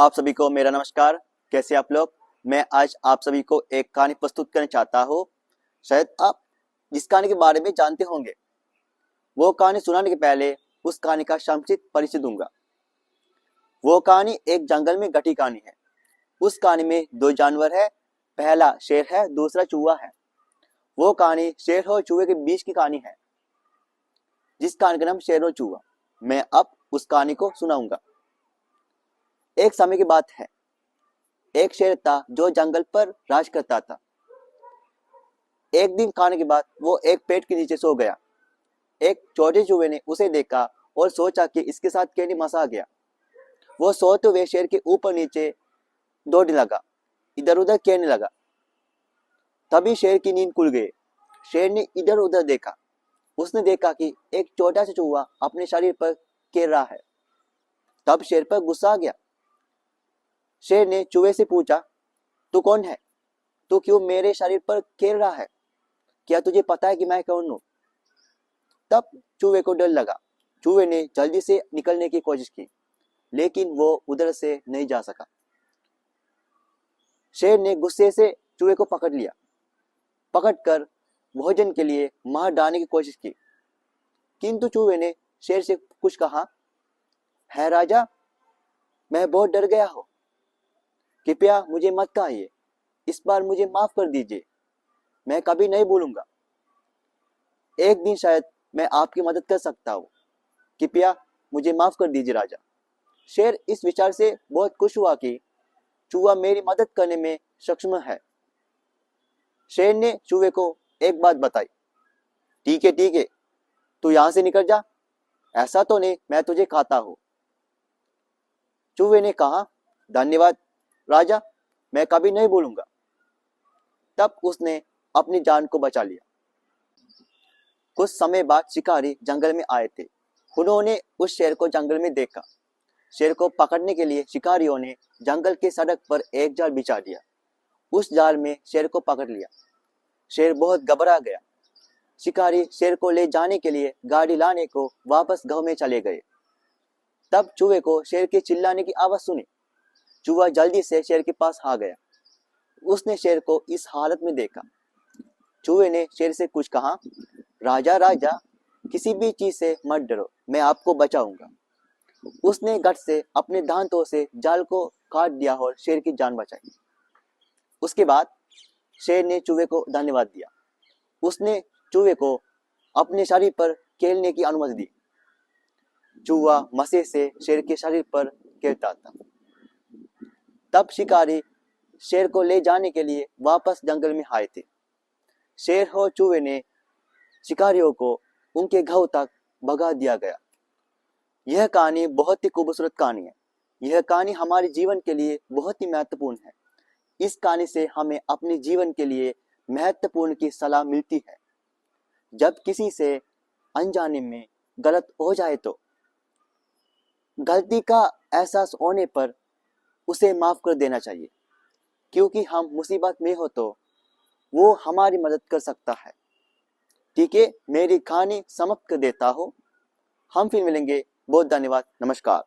आप सभी को मेरा नमस्कार। कैसे आप लोग? मैं आज आप सभी को एक कहानी प्रस्तुत करना चाहता हूँ। शायद आप जिस कहानी के बारे में जानते होंगे, वो कहानी सुनाने के पहले उस कहानी का संक्षिप्त परिचय दूंगा। वो कहानी एक जंगल में घटी कहानी है। उस कहानी में दो जानवर है, पहला शेर है, दूसरा चूहा है। वो कहानी शेर और चूहे के बीच की कहानी है, जिस कहानी का नाम शेर और चूहा। मैं अब उस कहानी को सुनाऊंगा। एक समय की बात है, एक शेर था जो जंगल पर राज करता था। एक दिन खाने के बाद वो एक पेड़ के नीचे सो गया। एक छोटे चूहे ने उसे देखा और सोचा कि इसके साथ कैंडी मसा गया। वो सोते हुए शेर के ऊपर नीचे दौड़ने लगा, इधर उधर खेलने लगा। तभी शेर की नींद खुल गई। शेर ने इधर उधर देखा। उसने देखा कि एक छोटा सा चूहा अपने शरीर पर खेल रहा है। तब शेर पर गुस्सा आ गया। शेर ने चूहे से पूछा, तू कौन है? तू क्यों मेरे शरीर पर खेल रहा है? क्या तुझे पता है कि मैं कौन हूं? तब चूहे को डर लगा। चूहे ने जल्दी से निकलने की कोशिश की, लेकिन वो उधर से नहीं जा सका। शेर ने गुस्से से चूहे को पकड़ लिया। पकड़कर भोजन के लिए मार डालने की कोशिश की, किंतु चूहे ने शेर से कुछ कहा, है राजा, मैं बहुत डर गया हूं, कृपया मुझे मत खाइए, इस बार मुझे माफ कर दीजिए, मैं कभी नहीं भूलूंगा। एक दिन शायद मैं आपकी मदद कर सकता हूँ, कृपया मुझे माफ कर दीजिए राजा। शेर इस विचार से बहुत खुश हुआ कि चूहा मेरी मदद करने में सक्षम है। शेर ने चूहे को एक बात बताई, ठीक है, तू यहां से निकल जा, ऐसा तो नहीं मैं तुझे खाता हूं। चूहे ने कहा, धन्यवाद राजा, मैं कभी नहीं भूलूंगा। तब उसने अपनी जान को बचा लिया। कुछ समय बाद शिकारी जंगल में आए थे। उन्होंने उस शेर को जंगल में देखा। शेर को पकड़ने के लिए शिकारियों ने जंगल के सड़क पर एक जाल बिछा दिया। उस जाल में शेर को पकड़ लिया। शेर बहुत घबरा गया। शिकारी शेर को ले जाने के लिए गाड़ी लाने को वापस गांव में चले गए। तब चूहे को शेर के चिल्लाने की आवाज सुनी। चूहा जल्दी से शेर के पास आ गया। उसने शेर को इस हालत में देखा। चूहे ने शेर से कुछ कहा, राजा राजा, किसी भी चीज से मत डरो, मैं आपको बचाऊंगा। उसने गट से अपने दांतों से जाल को काट दिया और शेर की जान बचाई। उसके बाद शेर ने चूहे को धन्यवाद दिया। उसने चूहे को अपने शरीर पर खेलने की अनुमति दी। चूहा मजे से शेर के शरीर पर खेलता था। तब शिकारी शेर को ले जाने के लिए वापस जंगल में आए थे। शेर और चूहे ने शिकारियों को उनके घाव तक भगा दिया गया। यह कहानी बहुत ही खूबसूरत कहानी है। यह कहानी हमारे जीवन के लिए बहुत ही महत्वपूर्ण है। इस कहानी से हमें अपने जीवन के लिए महत्वपूर्ण की सलाह मिलती है। जब किसी से अनजाने में गलत हो जाए तो गलती का एहसास होने पर उसे माफ कर देना चाहिए, क्योंकि हम मुसीबत में हो तो वो हमारी मदद कर सकता है। ठीक है, मेरी कहानी समाप्त कर देता हूँ। हम फिर मिलेंगे। बहुत धन्यवाद। नमस्कार।